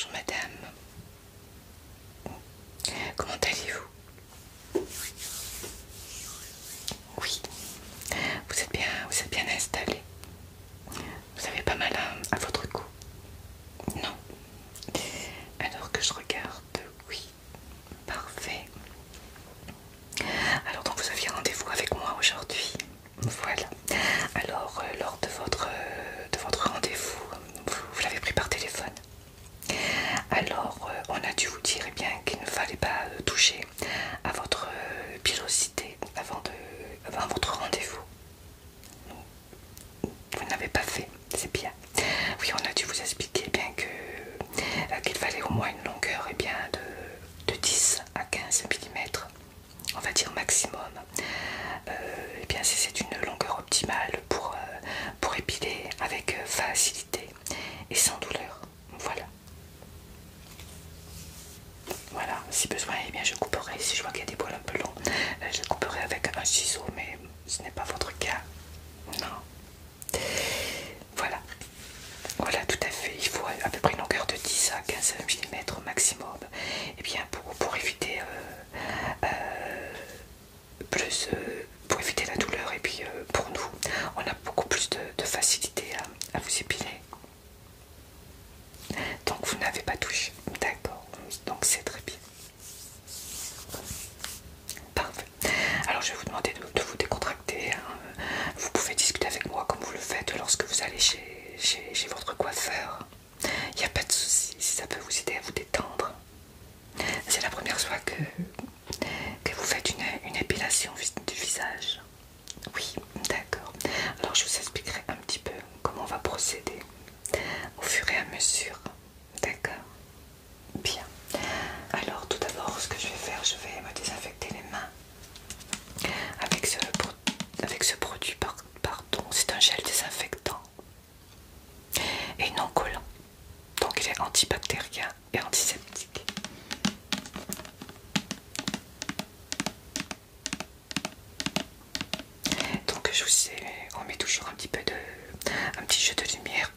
Bonjour madame. Comment allez-vous? Oui. Vous êtes bien installé. Vous avez pas mal à votre cou. Non. Alors que je regarde, oui. Parfait. Alors donc vous aviez rendez-vous avec moi aujourd'hui. Voilà. Alors lors de votre rendez-vous, vous l'avez pris par téléphone. Alors on a dû vous dire bien qu'il ne fallait pas toucher à votre pilosité avant votre rendez-vous. Vous ne l'avez pas fait, c'est bien. Oui, on a dû vous expliquer bien que qu'il fallait au moins une longueur de 10 à 15 mm, on va dire maximum. Et bien c'est une longueur optimale pour épiler avec facilité et sans douleur. Voilà. Voilà, si besoin, eh bien je couperai. Si je vois qu'il y a des poils un peu longs, je couperai avec un ciseau, mais ce n'est pas votre cas. Non. Voilà. Voilà, tout à fait. Il faut à peu près une longueur de 10 à 15 mm maximum. Et bien pour éviter pour éviter la douleur, et puis pour nous, on a beaucoup plus de facilité à vous épiler. Donc vous n'avez pas touché. D'accord. Donc c'est très bien. Parfait. Alors je vais vous demander de vous décontracter, hein. Vous pouvez discuter avec moi comme vous le faites lorsque vous allez chez votre coiffeur. Il n'y a pas de souci, si ça peut vous aider à vous détendre. C'est la première fois que vous faites une épilation du visage. Oui, d'accord. Alors je vous expliquerai un petit peu comment on va procéder au fur et à mesure. D'accord. Bien. Alors tout d'abord, ce que je vais faire, je vais me désinfecter les mains avec ce produit, pardon, c'est un gel désinfectant et non collant. Donc il est antibactérien et antiseptique. Donc on met toujours un petit jeu de lumière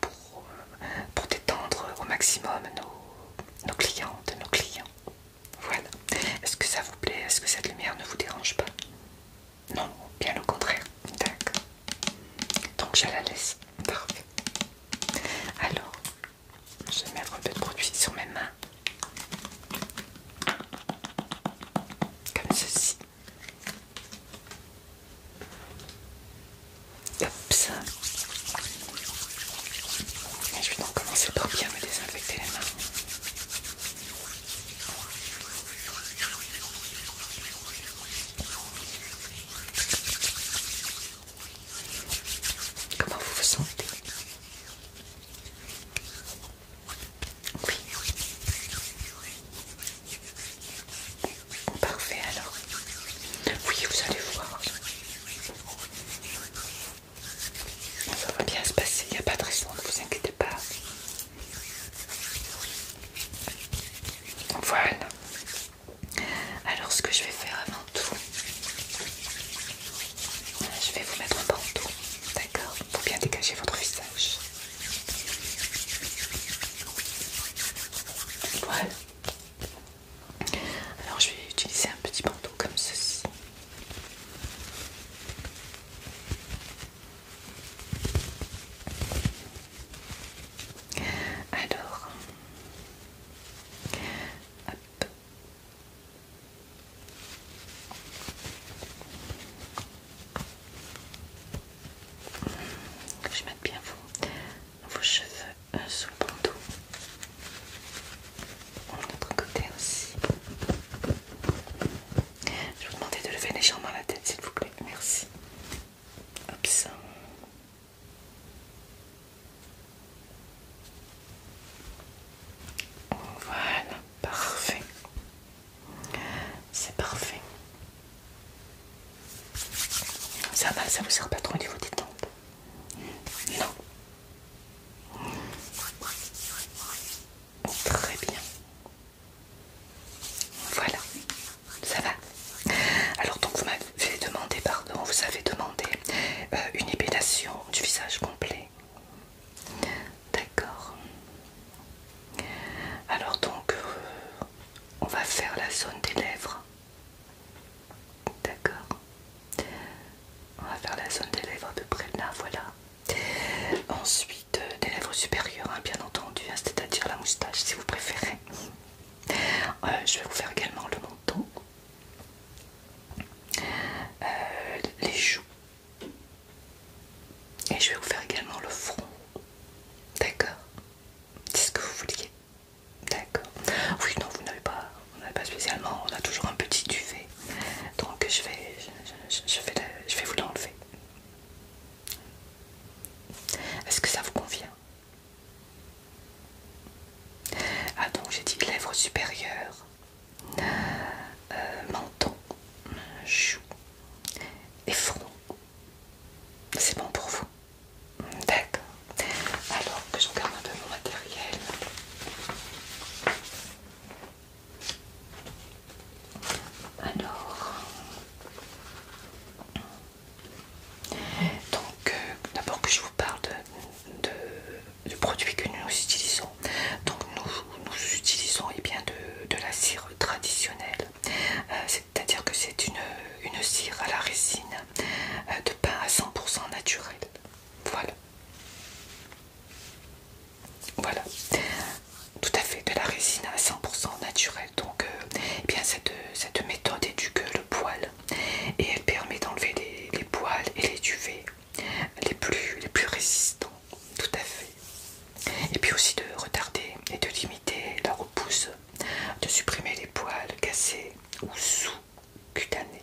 pour détendre au maximum nos clientes, nos clients. Voilà. Est-ce que ça vous plaît? Est-ce que cette lumière ne vous dérange pas? Non, bien au contraire. D'accord. Donc je la laisse. Parfait. Alors, je vais mettre un peu de produit sur mes mains. Comme ceci. Hop ça. Et je vais donc commencer par bien me désinfecter les mains. Comment vous vous sentez? Oui. Parfait alors. Oui, vous allez voir. Ça va bien se passer, il n'y a pas de raison, ne vous inquiétez pas. Voilà. Alors ce que je vais faire avant tout, je vais vous mettre un bandeau, d'accord, pour bien dégager votre visage. Voilà. Alors je vais utiliser un petit bandeau comme ceci. Alors, hop. Que je mette bien vos cheveux sous le bandeau. De l'autre côté aussi. Je vais vous demander de lever légèrement la tête s'il vous plaît. Merci. Hop ça. Voilà, parfait. C'est parfait. Ça va, ça vous sert pas trop au niveau des tempes? Non. Très bien. Voilà, ça va. Alors donc vous m'avez demandé, pardon, vous avez demandé une épilation du visage complet. D'accord. Alors supérieur, menton, joue et front. C'est bon pour vous? D'accord. Alors que je regarde un peu mon matériel. Alors, donc d'abord que je vous parle du produit que nous utilisons. Donc nous utilisons eh bien, de la cire traditionnelle, c'est-à-dire que c'est une cire à la résine de pain à 100% naturel. Voilà. Voilà, tout à fait, de la résine à 100% naturelle. Donc, eh bien cette méthode éduque le poil et elle permet d'enlever les poils et les duvets les plus résistants. Tout à fait. Et puis aussi de retarder et de limiter la repousse, de supprimer les poils cassés ou sous-cutanés.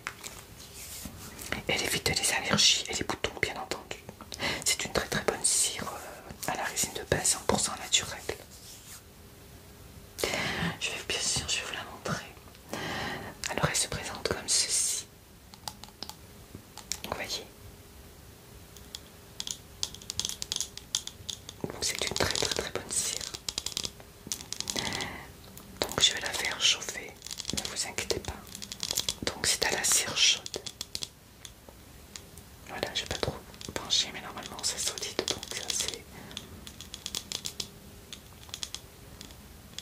Elle évite les allergies et les boutons, bien entendu. C'est une très très bonne cire à la résine de pain 100% naturelle. Bien sûr, je vais vous la montrer. Alors elle se présente comme ceci. Vous voyez? Donc c'est une très très très bonne cire. Donc je vais la faire chauffer, ne vous inquiétez pas. Donc c'est à la cire chaude. Voilà, je vais pas trop pencher, mais normalement c'est solide, donc ça c'est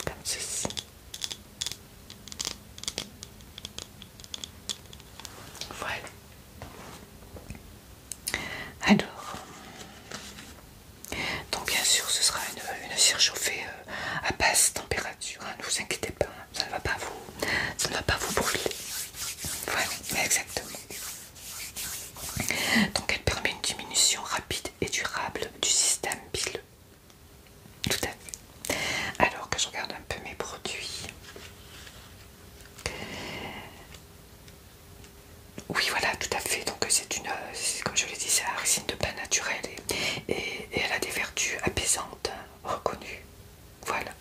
comme ceci. Voilà. Alors, donc bien sûr ce sera une cire chauffée à basse température, hein, ne vous inquiétez pas, ça ne va pas vous brûler. Voilà, exactement. Donc elle permet une diminution rapide et durable du système pileux. Tout à fait. Alors que je regarde un peu mes produits. Oui, voilà, tout à fait. Donc comme je l'ai dit, c'est la résine de pain naturel et elle a des vertus apaisantes reconnues. Voilà.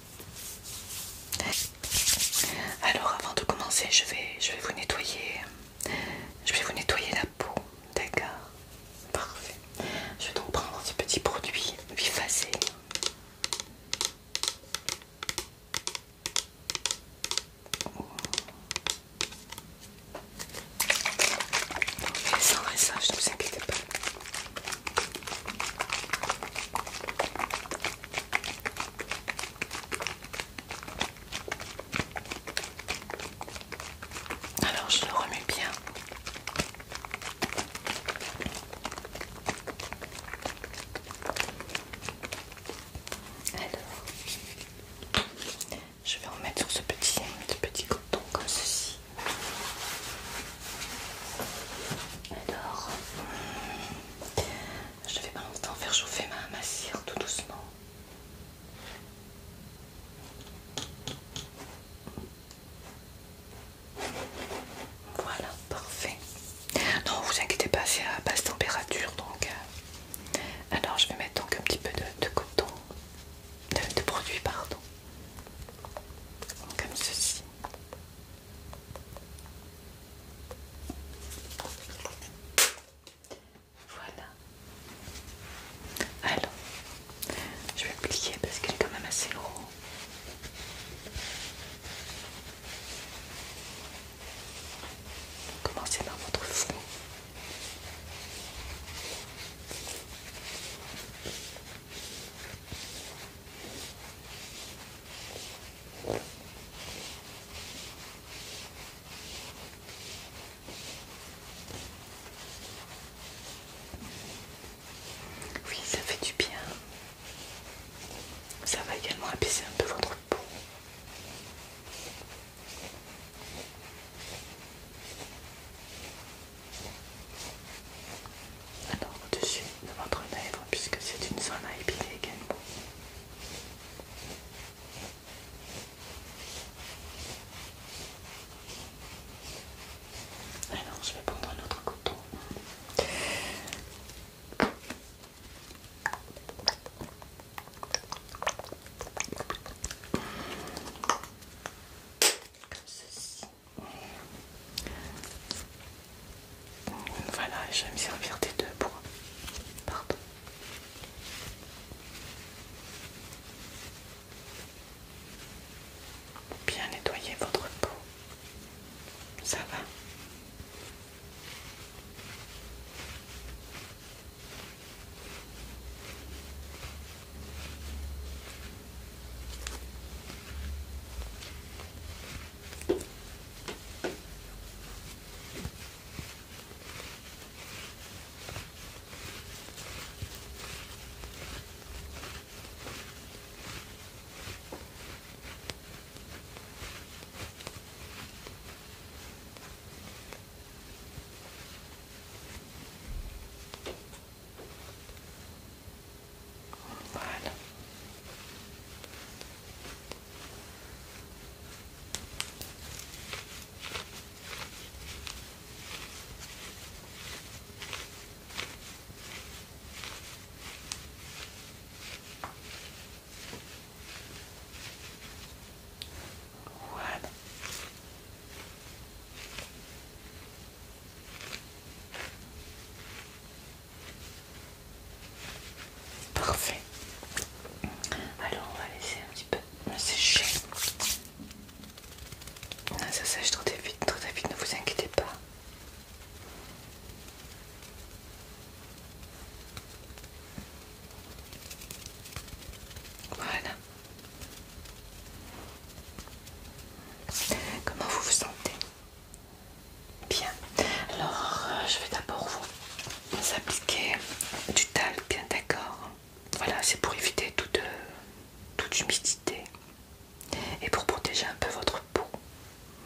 déjà un peu votre peau.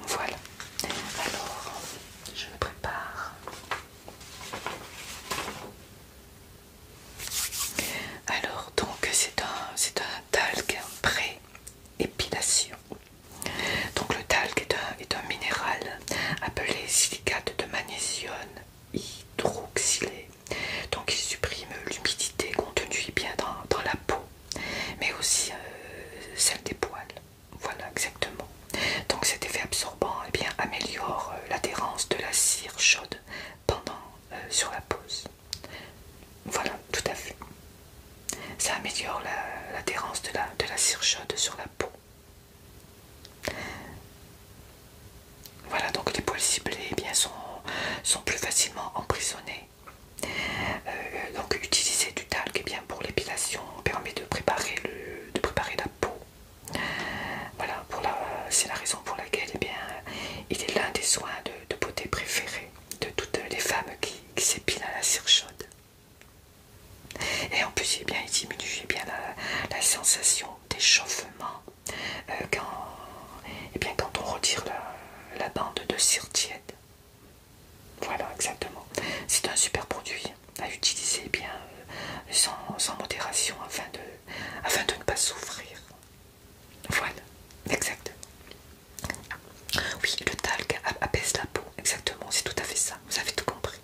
Voilà. Alors, je le prépare. Alors, donc, c'est un talc pré-épilation. Donc, le talc est un minéral appelé silicate de magnésium hydroxylé. Donc, il supprime l'humidité contenue bien dans la peau, mais aussi celle des poils. Voilà, exactement. Donc, cet effet absorbant améliore l'adhérence de la cire chaude sur la pose. Voilà, tout à fait. Ça améliore l'adhérence de la cire chaude sur la peau. Voilà, donc les poils ciblés sont plus facilement emprisonnés. Donc utiliser du talc pour l'épilation permet de préparer la peau. Voilà, c'est la raison pour laquelle il est l'un des soins de beauté préférés de toutes les femmes qui s'épilent à la cire chaude. Et en plus, il diminue la sensation d'échauffement quand on retire la bande de cire tiède. Voilà, exactement. C'est un super produit à utiliser sans modération afin de ne pas souffrir. Voilà, exactement. Oui, le talc apaise la peau, exactement, c'est tout à fait ça, vous avez tout compris.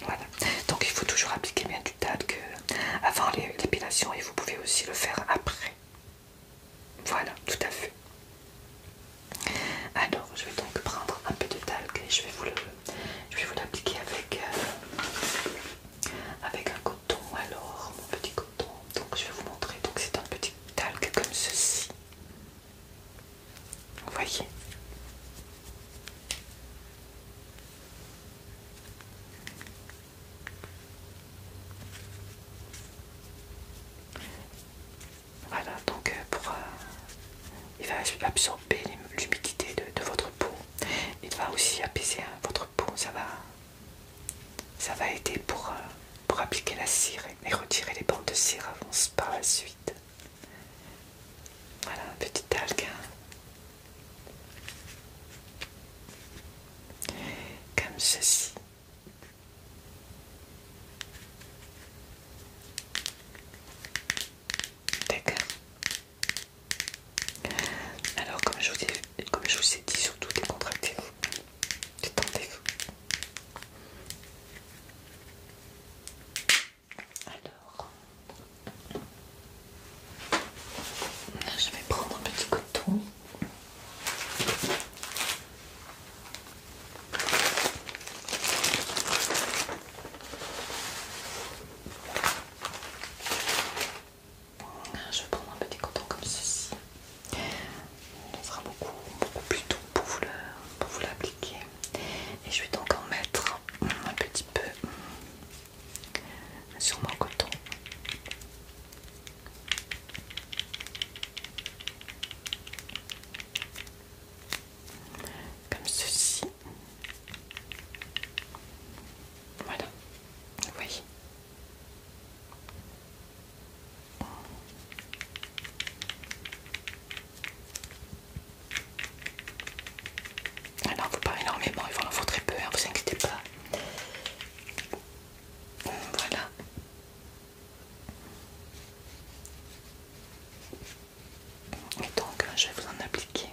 Voilà, donc il faut toujours appliquer bien du talc avant l'épilation et vous pouvez aussi le faire après. Voilà, tout à fait. Alors, je vais donc prendre un peu de talc et je vais vous l'appliquer avec un coton. Alors, mon petit coton. Donc, je vais vous montrer. Donc, c'est un petit talc comme ceci. Vous voyez? Voilà, donc il va absorber l'humidité de votre peau. Il va aussi apaiser votre peau. Ça va aider pour appliquer la cire et retirer les bandes de cire par la suite. Voilà, un petit talc. Comme ceci. D'accord. Alors, comme je vous ai dit, surtout décontractez-vous, détendez-vous. Alors, je vais prendre un petit coton. Je vais prendre un petit coton comme ceci. Ce sera beaucoup plus doux pour vous l'appliquer. Et je vais donc en mettre un petit peu sur mon coton. Comme ceci. Voilà, vous voyez. Alors, faut pas énormément, il va en faut très peu, hein, vous inquiétez pas. Voilà. Et donc, je vais vous en appliquer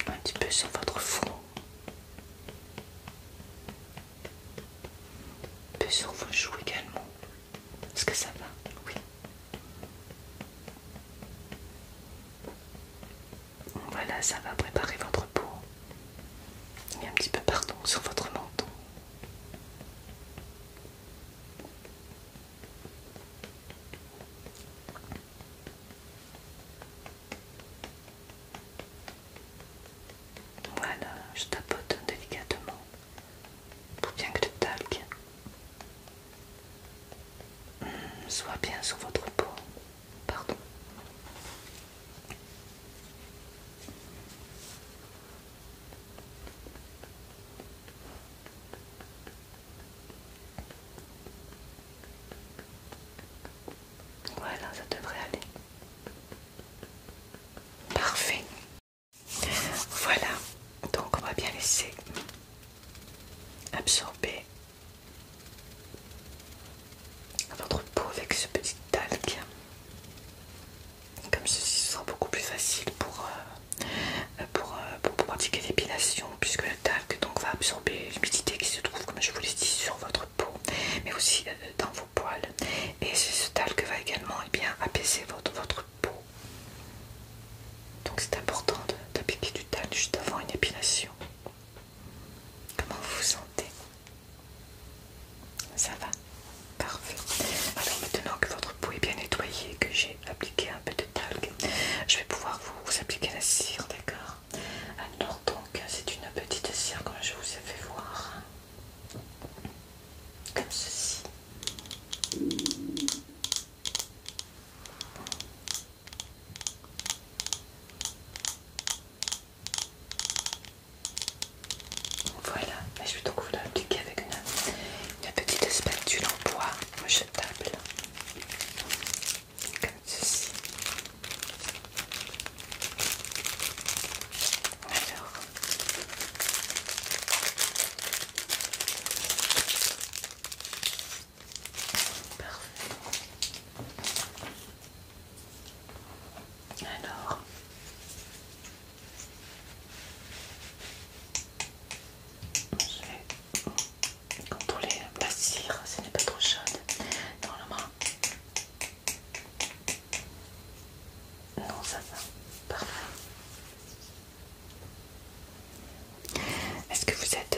un petit peu sur votre front, un peu sur vos joues également. Est-ce que ça va? Oui. Voilà, ça va préparer votre peau. Et un petit peu partout sur votre menton. Voilà, je tapote délicatement pour bien que le talc soit bien sur votre peau. Pardon. aussi dans vos poils. Et ce talc va également apaiser votre peau. Donc c'est important d'appliquer du talc juste avant une épilation. Comment vous vous sentez? Ça va? Parfait. Alors maintenant que votre peau est bien nettoyée, que j'ai appliqué un peu de talc, je vais pouvoir vous appliquer la cire, d'accord? Alors donc c'est une petite cire comme je vous ai fait voir. Comme ceci. Voilà, et je vais donc vous l'appliquer avec une petite spatule en bois jetable. Comme ceci. Alors. Parfait. Alors. Je vais contrôler la cire, ce n'est pas trop chaude. Normalement. Non, ça va. Parfait. Est-ce que vous êtes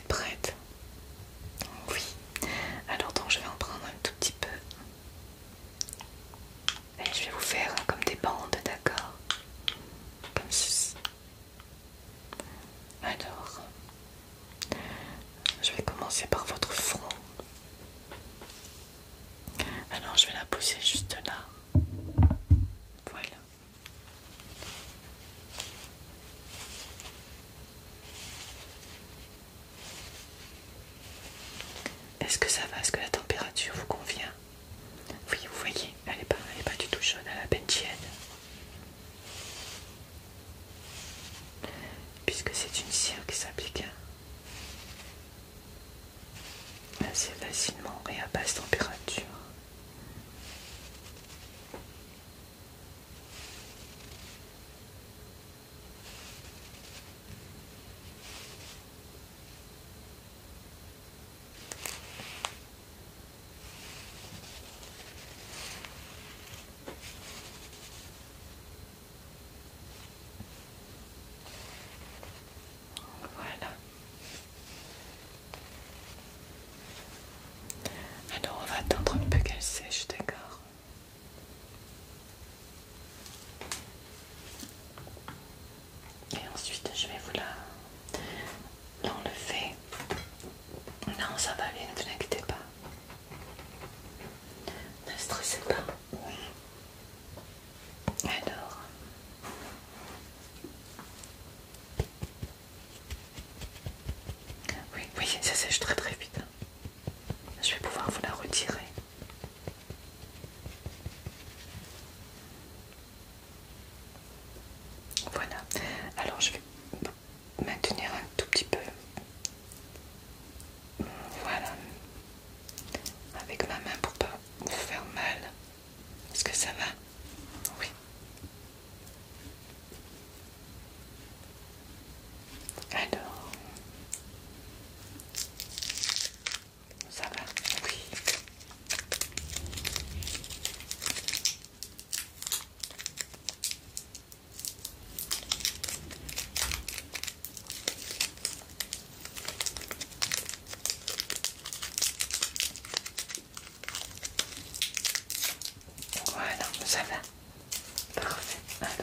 prête? Oui. Alors donc je vais en prendre un tout petit peu. Et je vais vous faire comme des bandes, d'accord? Comme ceci. Alors, je vais commencer par votre front. Alors je vais la poser juste là. Voilà. Est-ce que ça va? Est-ce que la température vous convient? Oui, vous voyez, elle est pas du tout chaude, elle est à peine tiède. Puisque c'est une cire qui s'applique assez facilement et à basse température. Voilà. Alors on va attendre un peu qu'elle sèche, d'accord? Et ensuite je vais vous l'enlever. Non, ça va aller, ne vous inquiétez pas. Ne stressez pas. Alors. Oui, oui, ça sèche très très vite. Je vais pouvoir vous la retirer. Voilà. Alors je vais maintenir un tout petit peu. Voilà. Avec ma main pour pas vous faire mal. Est-ce que ça va? Oui. Alors. Ça va? Oui. Voilà, ça va. Parfait. Alors.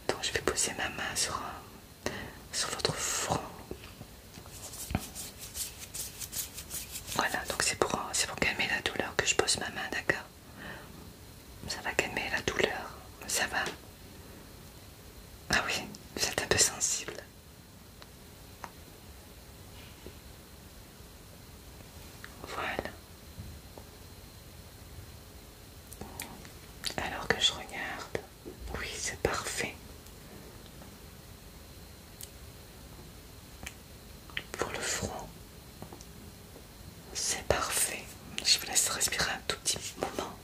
Donc je vais poser ma main sur votre front. Voilà, donc c'est pour calmer la douleur que je pose ma main, d'accord? Ça va calmer la douleur. Ça va? Ah oui, vous êtes un peu sensible. Voilà. Alors que je regarde. Oui, c'est parfait. Pour le front, c'est parfait. Je vous laisse respirer un tout petit moment.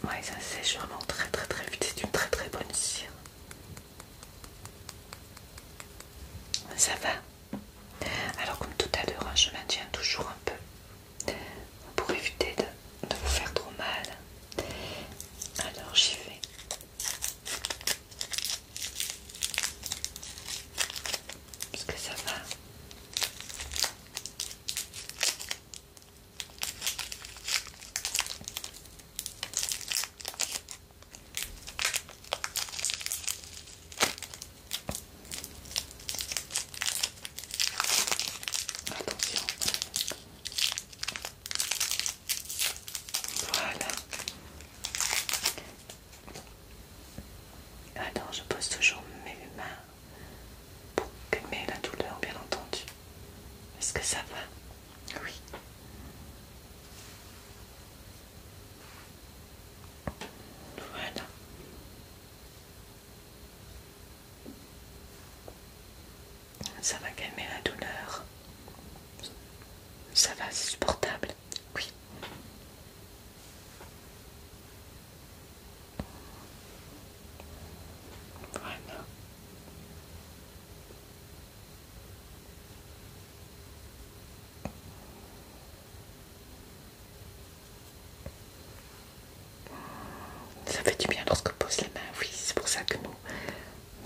Ouais, ça sèche vraiment très très très vite. C'est une très très bonne cire. Ça va. Alors comme tout à l'heure, hein, je maintiens toujours un peu pour éviter de vous faire trop mal. Alors j'y vais. Est-ce que ça va? Attention. Voilà. Alors je pose toujours mes mains pour calmer la douleur, bien entendu. Est-ce que ça va? Oui. Voilà. Ça va calmer la douleur. Ça va, c'est supportable. Oui. Voilà. Ça fait du bien lorsqu'on pose les mains, oui, c'est pour ça que nous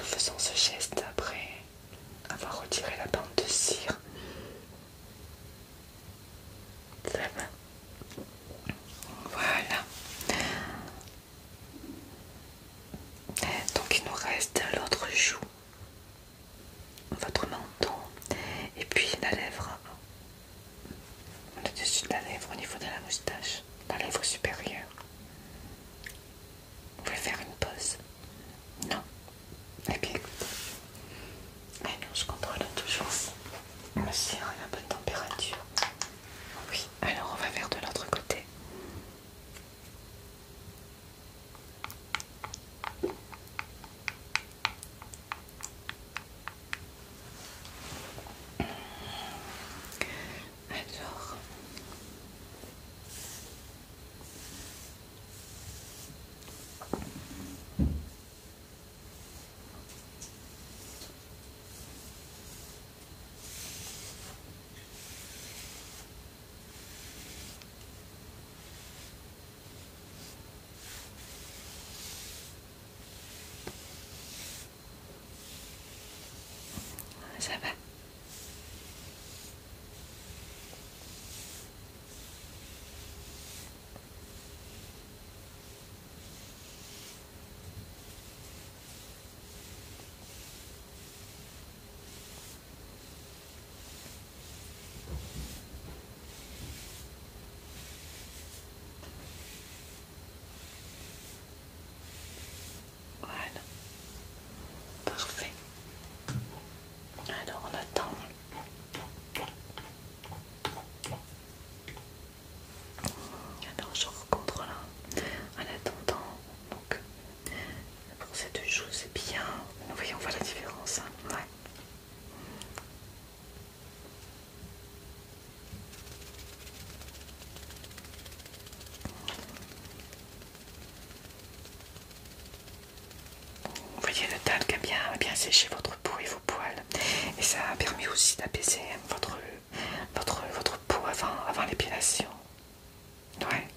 faisons ce geste après avoir retiré la bande de cire. Ça va. Voilà. Donc il nous reste l'autre joue, votre menton, et puis la lèvre, le dessus de la lèvre au niveau de la moustache, la lèvre supérieure. Vous voulez faire une pause? Non? Eh bien écoutez, alors je contrôle toujours ma cire à la bonne température. Oui, alors on va vers de l'autre côté. Alors, ça va. Voilà, parfait. Alors on attend. Alors je recontrôle en attendant. Donc pour ces deux joues c'est bien. Vous voyez, on voit la différence. Hein. Ouais. Vous voyez, le talc a bien séché votre peau et vos poils. Et ça a permis aussi d'apaiser votre peau avant l'épilation. Ouais.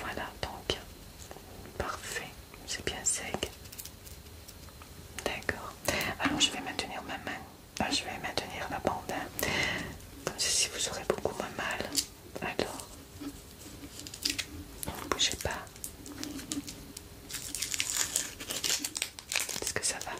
Voilà, donc, parfait. C'est bien sec. D'accord. Alors, je vais maintenir ma main. Je vais maintenir la bande. Hein. Comme ceci, vous aurez beaucoup moins mal. Alors, ne bougez pas. Est-ce que ça va?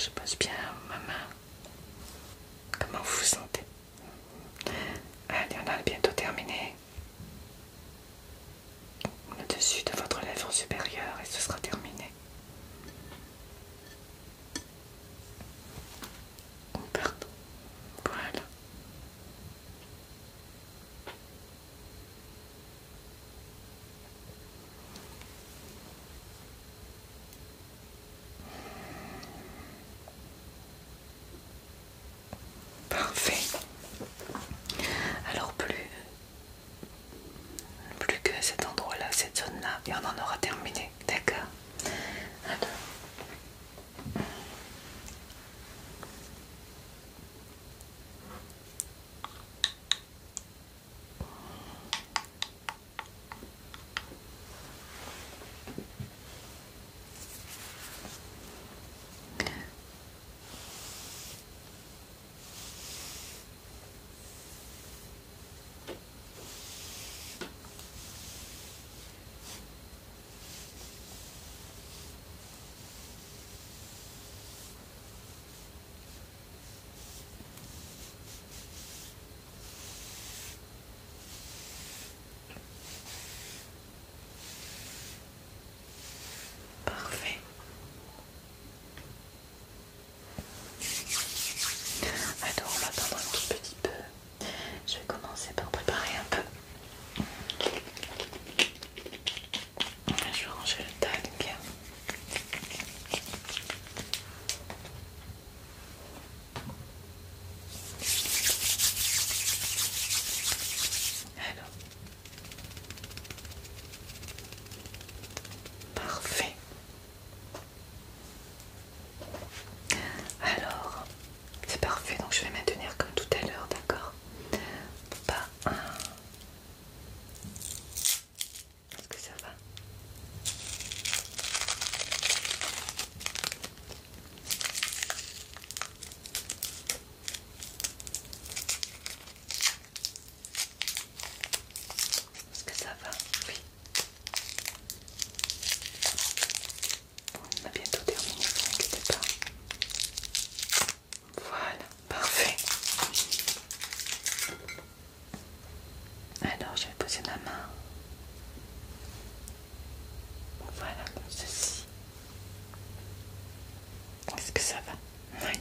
je pose bien ma main. Comment vous vous sentez? Allez, on a bientôt terminé. Le dessus de votre lèvre supérieure et ce sera terminé. Pardon. Voilà. Parfait. Alors plus que cet endroit-là, cette zone-là, et on en aura terminé. D'accord. Alors. Parfait. Alors on va attendre un tout petit peu. Je vais commencer par préparer un peu. Je vais ranger le tag bien. Alors. Parfait. Alors, c'est parfait, donc je vais maintenir comme tout à l'heure, d'accord? Pas un. Est-ce que ça va? Est-ce que ça va? Oui. On a bientôt terminé, ne vous inquiétez pas. Voilà, parfait. Alors, je vais poser ma main. Voilà, comme ceci. Est-ce que ça va? Oui.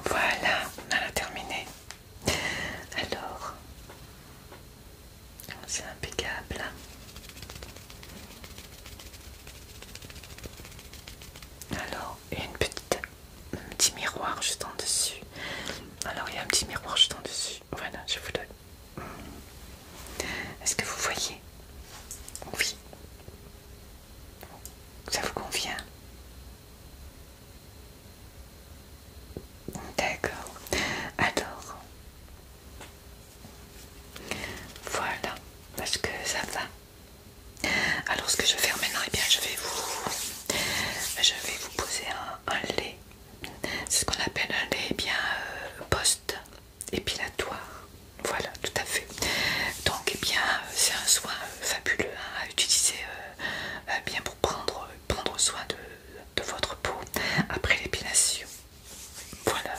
Voilà, on a terminé. Alors, c'est impeccable. Alors, il y a un petit miroir juste en dessus. Alors, il y a un petit miroir juste en dessus. Voilà, je vous donne. Est-ce que vous voyez? Oui. Ça vous convient? D'accord. Alors, voilà. Est-ce que ça va? Alors, ce que je vais faire maintenant, eh bien, je vais vous poser un lait. C'est ce qu'on appelle un lait bien post-épilatoire. Voilà, tout à fait. Donc, eh bien, c'est un soin fabuleux hein, à utiliser bien pour prendre soin de votre peau après l'épilation. Voilà.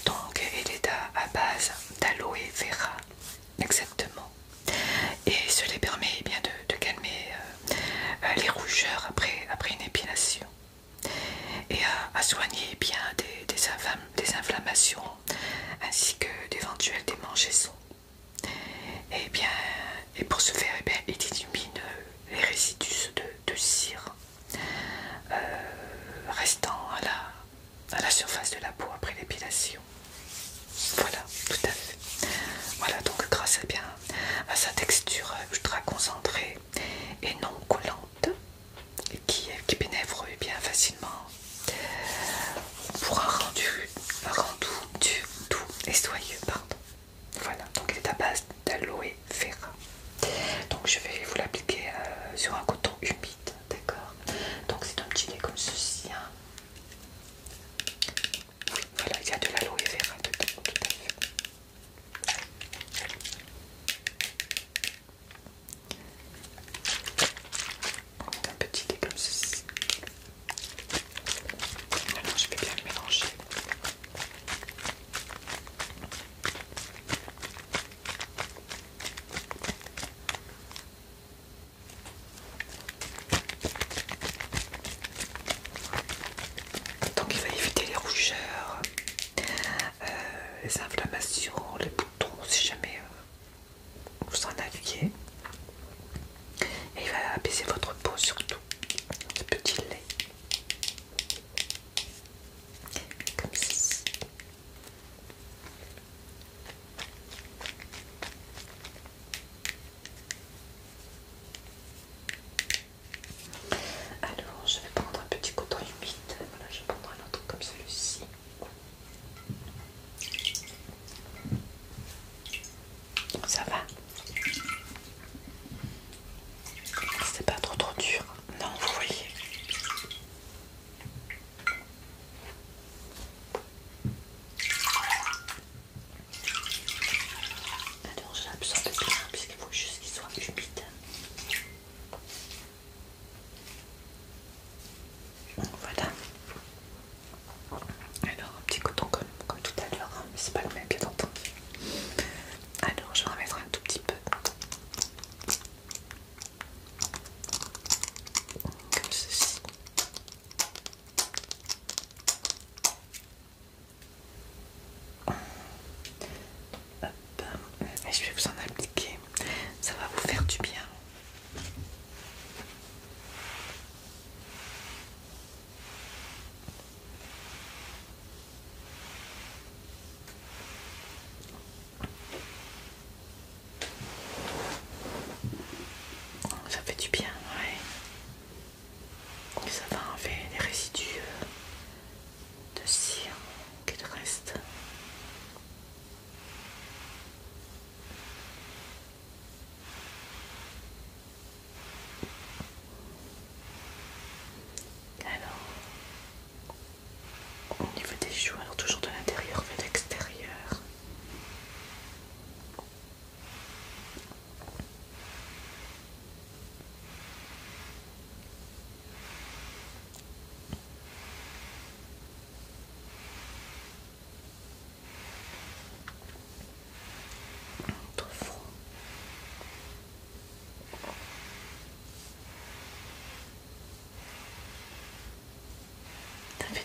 Donc, il est à base d'aloe vera, exactement. Et cela permet eh bien de calmer les rougeurs après une épilation et à soigner bien des inflammations ainsi que d'éventuelles démangeaisons. Et bien, et pour ce faire, eh bien, il élimine les résidus de cire restant à la surface de la peau après l'épilation. Voilà, tout à fait. Voilà, donc grâce à sa texture ultra concentrée et non collante, et qui pénètre bien facilement pour un rendu doux et soyeux, pardon. Voilà, donc il est à base d'aloe vera. Donc je vais vous l'appliquer sur un coton humide, d'accord? Donc c'est un petit lait comme ceci. Hein. Oui, voilà, il y a de l'aloe vera dedans, tout à fait.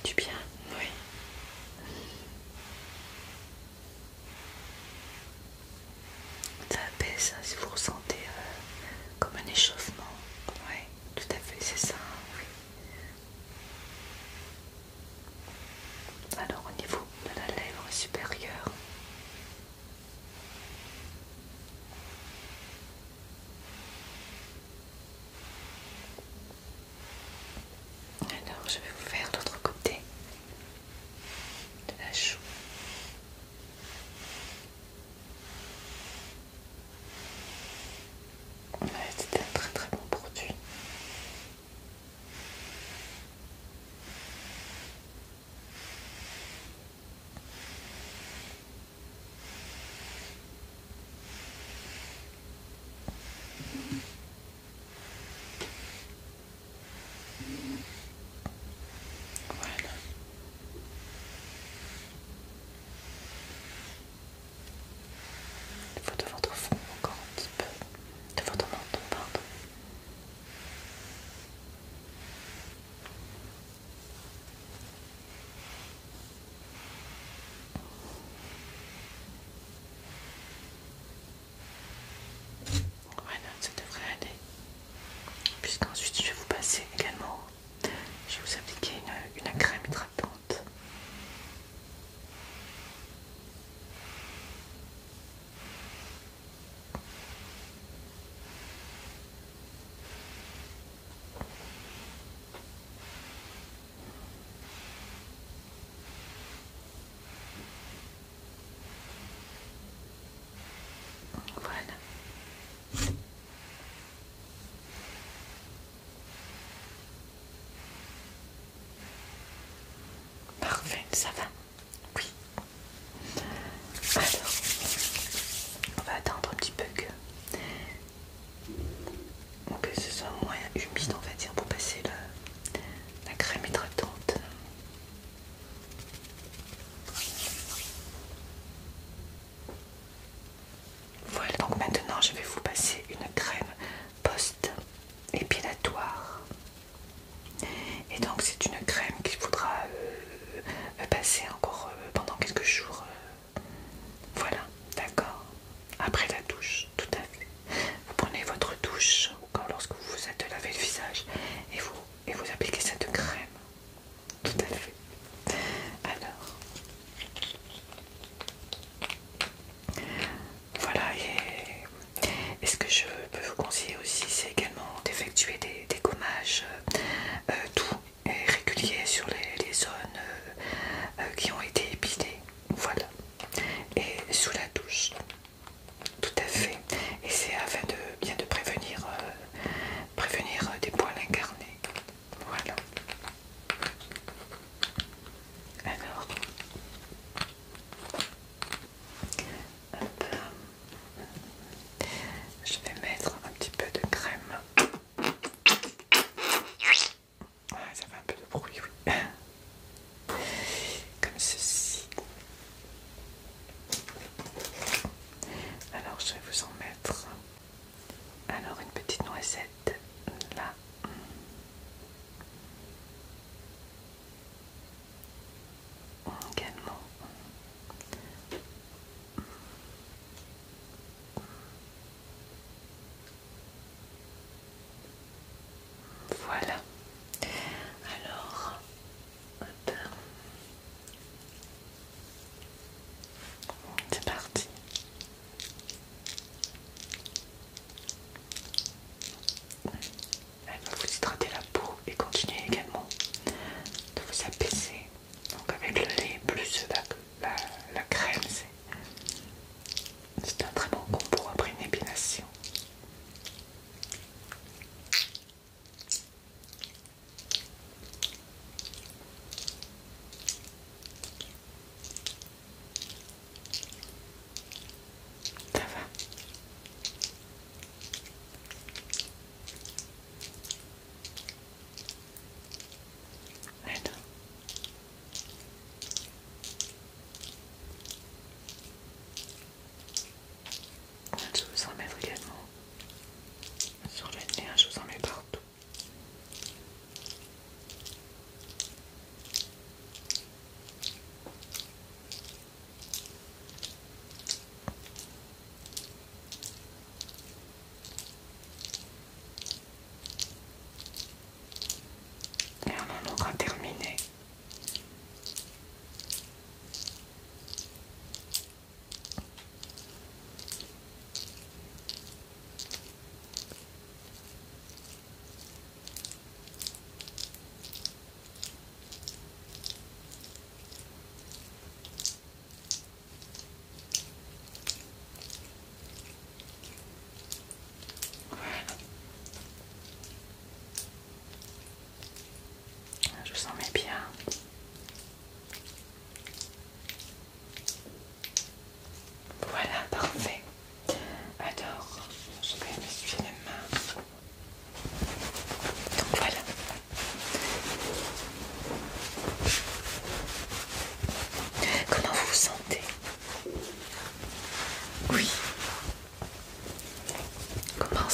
du bien, oui. Ça apaise hein, si vous ressentez comme un échauffement. Oui, tout à fait, c'est ça. Oui. Alors au niveau de la lèvre supérieure, alors je vais vous faire l'autre côté de la joue. Ouais, c'était un très très bon produit. Voilà. Il faut de votre front encore un petit peu. De votre menton, pardon. Voilà, ça devrait aller. Puisqu'ensuite je vais vous passer également, je vais vous appliquer une crème hydratante. Voilà. Parfait, ça va. Oui. Alors, on va attendre un petit peu que ce soit moins humide, on va dire, pour passer la crème hydratante. Voilà, donc maintenant je vais vous passer une crème post-épilatoire. Et donc c'est une crème qu'il faudra passer encore pendant quelques jours. Voilà, d'accord. Après la douche, tout à fait. Vous prenez votre douche ou quand lorsque vous vous êtes lavé le visage et vous appliquez cette crème. Tout à fait. Alors, voilà. Et ce que je peux vous conseiller aussi, c'est également d'effectuer des gommages doux et réguliers sur les zones qui ont été épilées. Voilà. Et sous la douche. Tout à fait. Et c'est afin de bien de prévenir des poils incarnés. Voilà. Alors, hop, je vais mettre un petit peu de crème. Ah, ça fait un peu de bruit, oui. Comme ceci. Alors, je vais vous en mettre. Alors, une petite noisette là. Également. Voilà. Alors, hop. C'est parti. dormez bien. Voilà, parfait. Alors, je vais m'essuyer les mains. Donc voilà. Comment vous vous sentez? Oui. Comment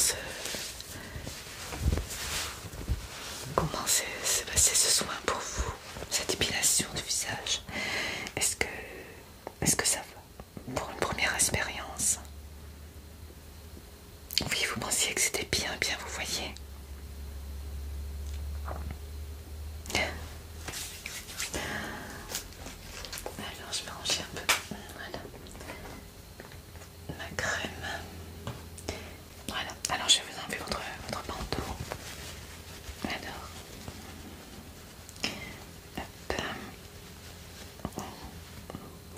s'est passé ce soin pour vous? Cette épilation du visage? Est-ce que, est-ce que ça va pour une première expérience? Oui, vous pensiez que c'était bien, vous voyez. Alors, je vais ranger un peu. Voilà. Ma crème. Voilà. Alors, je vais vous enlever votre bandeau. Alors. Hop.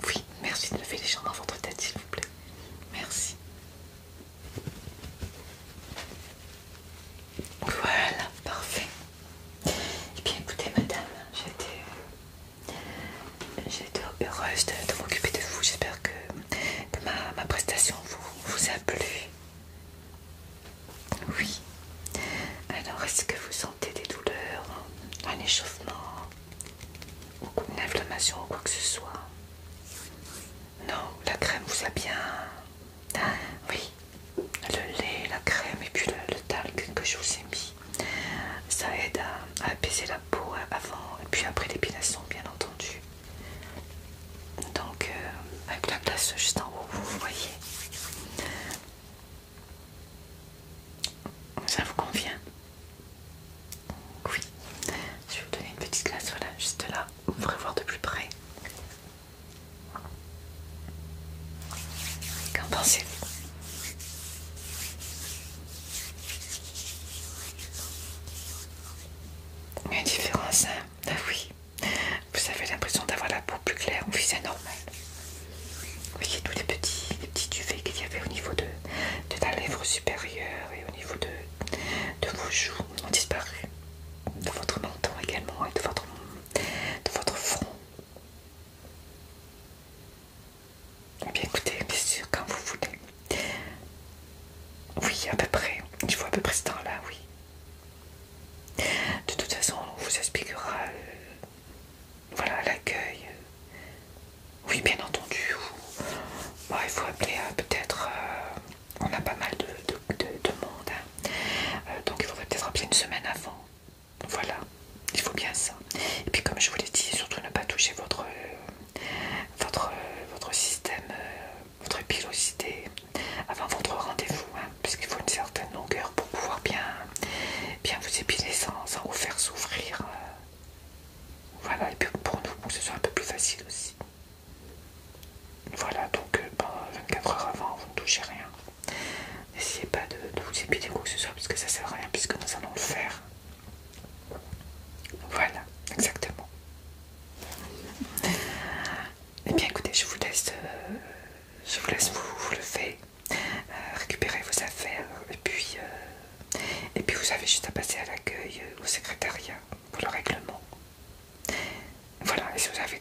Oui, merci de lever légèrement votre tête, s'il vous plaît. Merci. Voilà, parfait. Eh bien, écoutez, madame, j'étais heureuse de m'occuper de vous. J'espère que ma prestation vous a plu. Oui. Alors, est-ce que vous sentez des douleurs, un échauffement, une inflammation ou quoi que ce soit? Non, la crème vous a bien... Oui, le lait, la crème et puis le talc que je vous ai mis, ça aide à apaiser la peau avant et puis après l'épilation, bien entendu. Donc, avec la place juste en haut, vous voyez. Ça vous convient? Oui. Je vais vous donner une petite glace, voilà, juste là. Vous pourrez voir de plus près. Qu'en pensez-vous? Une différence, hein? Ah oui. Vous avez l'impression d'avoir la peau plus claire. Oui, c'est normal. Vous voyez tous les petits duvets qu'il y avait au niveau de la lèvre supérieure et au niveau de vos joues ont disparu. De votre menton également et de votre front. Eh bien écoutez, bien sûr, quand vous voulez. Oui, à peu près. Il faut à peu près ce temps-là, oui. De toute façon, on vous expliquera voilà, à l'accueil. Oui, bien entendu. Bon, il faut appeler peut-être... on a pas mal de monde. Hein. Donc il faudrait peut-être appeler une semaine avant. Voilà, il faut bien ça. Et puis comme je vous l'ai dit, surtout ne pas toucher votre système, votre pilosité avant votre rendez-vous, hein, parce qu'il faut une certaine longueur pour pouvoir bien vous épiler sans vous faire souffrir. Voilà, et puis pour nous, pour que ce soit un peu plus facile aussi. Voilà, donc 24 heures avant, vous ne touchez rien. N'essayez pas de vous épiler quoi que ce soit, parce que ça sert à rien, puisque nous allons le faire. Voilà, exactement. Eh bien écoutez, je vous laisse vous lever, récupérer vos affaires, et puis vous avez juste à passer à l'accueil, au secrétariat, pour le règlement. Voilà, et si vous avez